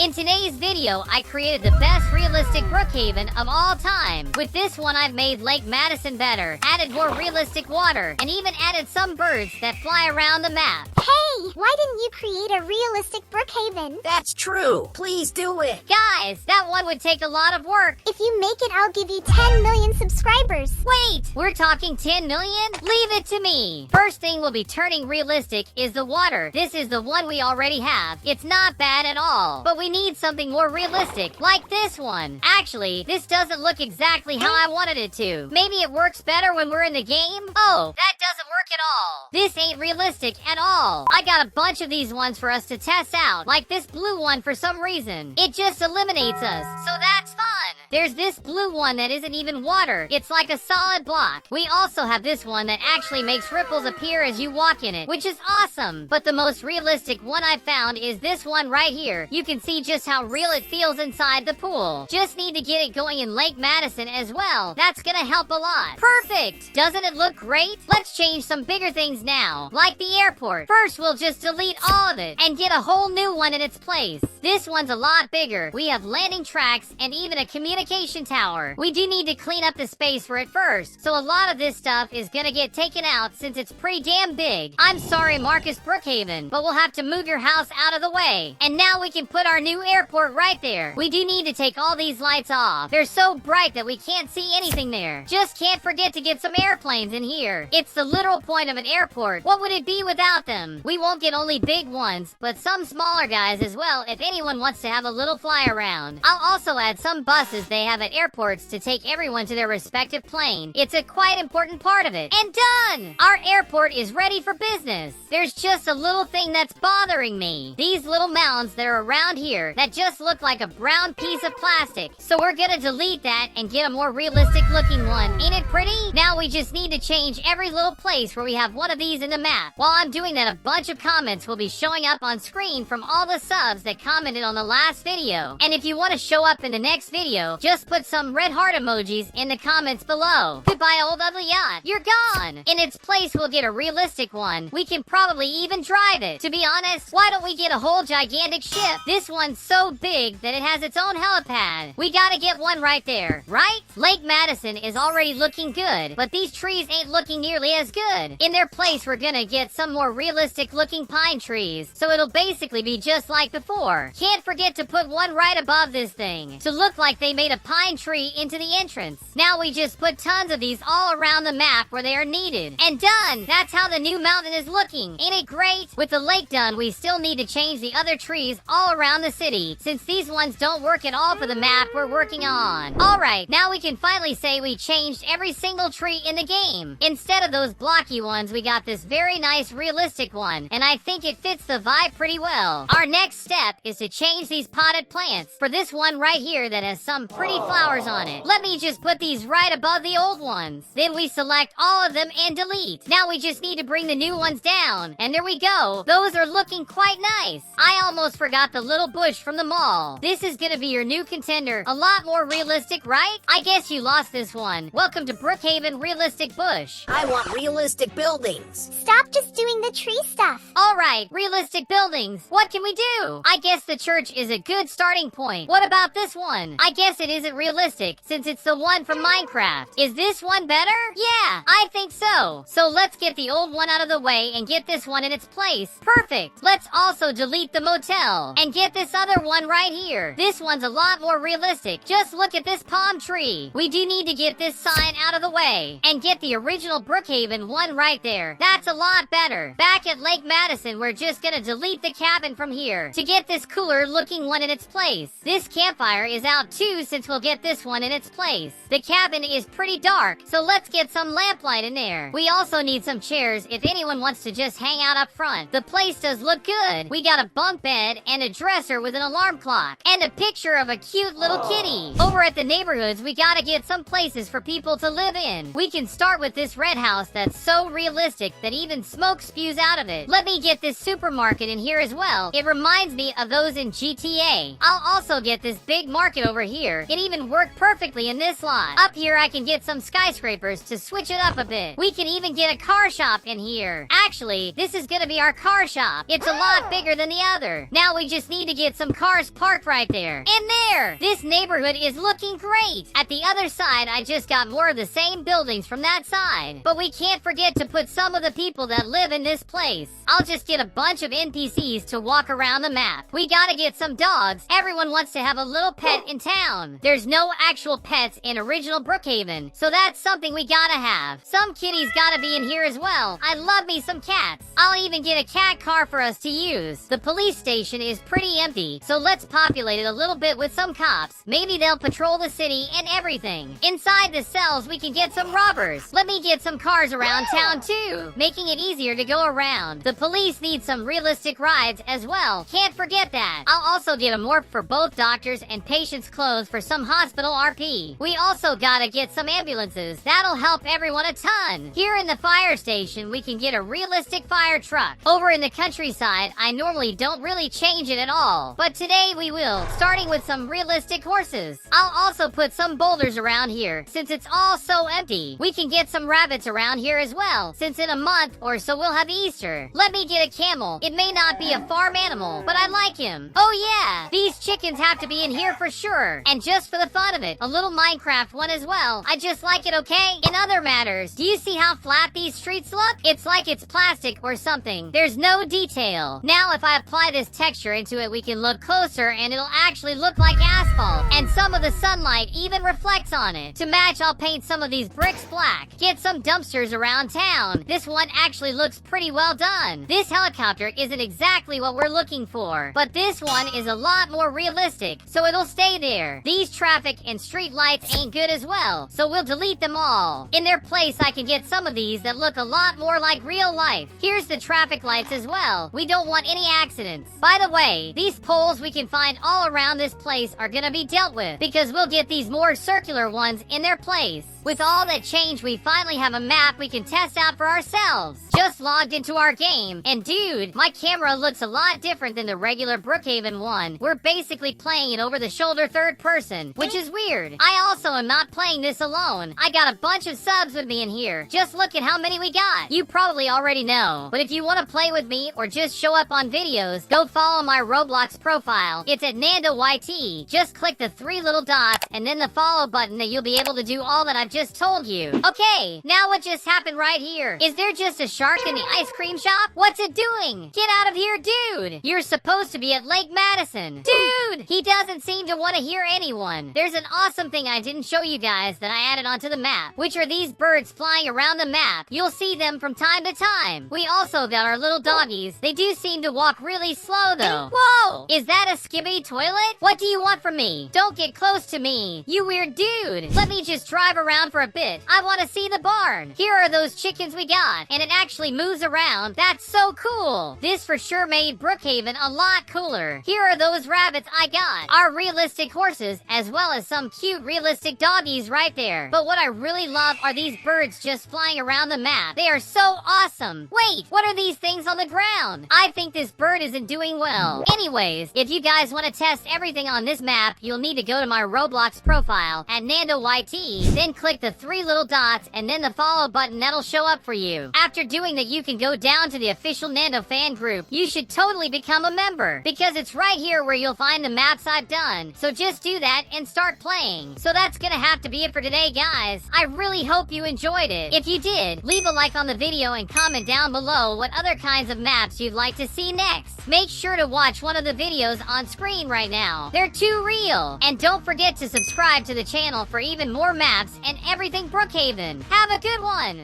In today's video, I created the best realistic Brookhaven of all time. With this one, I've made Lake Madison better, added more realistic water, and even added some birds that fly around the map. Hey, why didn't you create a realistic Brookhaven? That's true. Please do it. Guys, that one would take a lot of work. If you make it, I'll give you 10 million subscribers. Wait, we're talking 10 million? Leave it to me. First thing we'll be turning realistic is the water. This is the one we already have. It's not bad at all, but we need something more realistic, like this one. Actually, this doesn't look exactly how I wanted it to. Maybe it works better when we're in the game? Oh, that doesn't work at all. This ain't realistic at all. I got a bunch of these ones for us to test out, like this blue one for some reason. It just eliminates us, so that's fun. There's this blue one that isn't even water. It's like a solid block. We also have this one that actually makes ripples appear as you walk in it, which is awesome. But the most realistic one I found is this one right here. You can see just how real it feels inside the pool. Just need to get it going in Lake Madison as well. That's gonna help a lot. Perfect! Doesn't it look great? Let's change some bigger things now, like the airport. First, we'll just delete all of it and get a whole new one in its place. This one's a lot bigger. We have landing tracks and even a communication tower. We do need to clean up the space for it first, so a lot of this stuff is gonna get taken out since it's pretty damn big. I'm sorry, Marcus Brookhaven, but we'll have to move your house out of the way. And now we can put our new airport right there. We do need to take all these lights off. They're so bright that we can't see anything there. Just can't forget to get some airplanes in here. It's the literal point of an airport. What would it be without them? We won't get only big ones, but some smaller guys as well if anyone wants to have a little fly around. I'll also add some buses they have at airports to take everyone to their respective plane. It's a quite important part of it. And done! Our airport is ready for business. There's just a little thing that's bothering me. These little mounds that are around here that just look like a brown piece of plastic. So we're gonna delete that and get a more realistic looking one. Ain't it pretty? Now we just need to change every little place where we have one of these in the map. While I'm doing that, a bunch of comments will be showing up on screen from all the subs that commented on the last video. And if you want to show up in the next video, just put some red heart emojis in the comments below. Goodbye, old ugly yacht. You're gone. In its place, we'll get a realistic one. We can probably even drive it. To be honest, why don't we get a whole gigantic ship? This one's so big that it has its own helipad. We gotta get one right there, right? Lake Madison is already looking good, but these trees ain't looking nearly as good. In their place, we're gonna get some more realistic looking pine trees, so it'll basically be just like before. Can't forget to put one right above this thing to look like they made a pine tree into the entrance. Now we just put tons of these all around the map where they are needed. And done! That's how the new mountain is looking. Ain't it great? With the lake done, we still need to change the other trees all around the city, since these ones don't work at all for the map we're working on. Alright, now we can finally say we changed every single tree in the game. Instead of those blocky ones, we got this very nice realistic one, and I think it fits the vibe pretty well. Our next step is to change these potted plants for this one right here that has some pretty flowers on it. Let me just put these right above the old ones. Then we select all of them and delete. Now we just need to bring the new ones down, and there we go. Those are looking quite nice. I almost forgot the little bush from the mall. This is gonna be your new contender. A lot more realistic, right? I guess you lost this one. Welcome to Brookhaven Realistic Bush. I want realistic buildings. Stop just doing the tree stuff. Alright, realistic buildings. What can we do? I guess the church is a good starting point. What about this one? I guess it isn't realistic since it's the one from Minecraft. Is this one better? Yeah, I think so. So let's get the old one out of the way and get this one in its place. Perfect. Let's also delete the motel and get this other one right here. This one's a lot more realistic. Just look at this palm tree. We do need to get this sign out of the way and get the original Brookhaven one right there. That's a lot better. Back at Lake Madison, we're just gonna delete the cabin from here to get this cooler looking one in its place. This campfire is out too since we'll get this one in its place. The cabin is pretty dark, so let's get some lamplight in there. We also need some chairs if anyone wants to just hang out up front. The place does look good. We got a bunk bed and a dresser with an alarm clock and a picture of a cute little kitty. Over at the neighborhoods, we gotta get some places for people to live in. We can start with this red house that's so realistic that even smoke spews out of it. Let me get this supermarket in here as well. It reminds me of those in GTA. I'll also get this big market over here here. It even worked perfectly in this lot. Up here, I can get some skyscrapers to switch it up a bit. We can even get a car shop in here. Actually, this is gonna be our car shop. It's a lot bigger than the other. Now we just need to get some cars parked right there. And there! This neighborhood is looking great. At the other side, I just got more of the same buildings from that side. But we can't forget to put some of the people that live in this place. I'll just get a bunch of NPCs to walk around the map. We gotta get some dogs. Everyone wants to have a little pet in town. There's no actual pets in original Brookhaven, so that's something we gotta have. Some kitties gotta be in here as well. I love me some cats. I'll even get a cat car for us to use. The police station is pretty empty, so let's populate it a little bit with some cops. Maybe they'll patrol the city and everything. Inside the cells, we can get some robbers. Let me get some cars around town too, making it easier to go around. The police need some realistic rides as well. Can't forget that. I'll also get a morph for both doctors and patients' clothes for some hospital RP. We also gotta get some ambulances. That'll help everyone a ton. Here in the fire station, we can get a realistic fire truck. Over in the countryside, I normally don't really change it at all, but today we will, starting with some realistic horses. I'll also put some boulders around here, since it's all so empty. We can get some rabbits around here as well, since in a month or so we'll have Easter. Let me get a camel. It may not be a farm animal, but I like him. Oh yeah, these chickens have to be in here for sure. And just for the fun of it, a little Minecraft one as well. I just like it, okay? In other matters, do you see how flat these streets look? It's like it's plastic or something. There's no detail. Now if I apply this texture into it, we can look closer and it'll actually look like asphalt. And some of the sunlight even reflects on it. To match, I'll paint some of these bricks black. Get some dumpsters around town. This one actually looks pretty well done. This helicopter isn't exactly what we're looking for, but this one is a lot more realistic, so it'll stay there. These traffic and street lights ain't good as well, so we'll delete them all. In their place, I can get some of these that look a lot more like real life. Here's the traffic lights as well. We don't want any accidents. By the way, these poles we can find all around this place are gonna be dealt with, because we'll get these more circular ones in their place. With all that change, we finally have a map we can test out for ourselves. Just logged into our game, and dude, my camera looks a lot different than the regular Brookhaven one. We're basically playing it over the shoulder third person, which is weird. I also am not playing this alone. I got a bunch of subs with me in here. Just look at how many we got. You probably already know, but if you want to play with me or just show up on videos, go follow my Roblox profile. It's at NanndoYT. Just click the 3 little dots and then the follow button and you'll be able to do all that I've just told you. Okay, now what just happened right here? Is there just a shark in the ice cream shop? What's it doing? Get out of here, dude! You're supposed to be at Lake Madison. Dude! He doesn't seem to want to hear anyone. There's an awesome thing I didn't show you guys that I added onto the map, which are these birds flying around the map. You'll see them from time to time. We also got our little doggies. They do seem to walk really slow though. Whoa! Is that a skibby toilet? What do you want from me? Don't get close to me, you weird dude. Let me just drive around for a bit. I want to see the barn. Here are those chickens we got, and it actually moves around. That's so cool. This for sure made Brookhaven a lot cooler. Here are those rabbits I got. Our realistic horses, as well as some cute realistic doggies right there. But what I really love are these birds just flying around the map. They are so awesome. Wait, what are these things on the ground? I think this bird isn't doing well. Anyways, if you guys want to test everything on this map, you'll need to go to my Roblox profile at NanndoYT, then click the 3 little dots and then the follow button that'll show up for you. After doing that, you can go down to the official Nando fan group. You should totally become a member, because it's right here where you'll find the maps I've done. So just do that and start playing. So that's gonna have to be it for today, guys. I really hope you enjoyed it. If you did, leave a like on the video and comment down below what other kinds of maps you'd like to see next. Make sure to watch one of the videos on screen right now. They're too real. And don't forget to subscribe to the channel for even more maps and everything Brookhaven. Have a good one!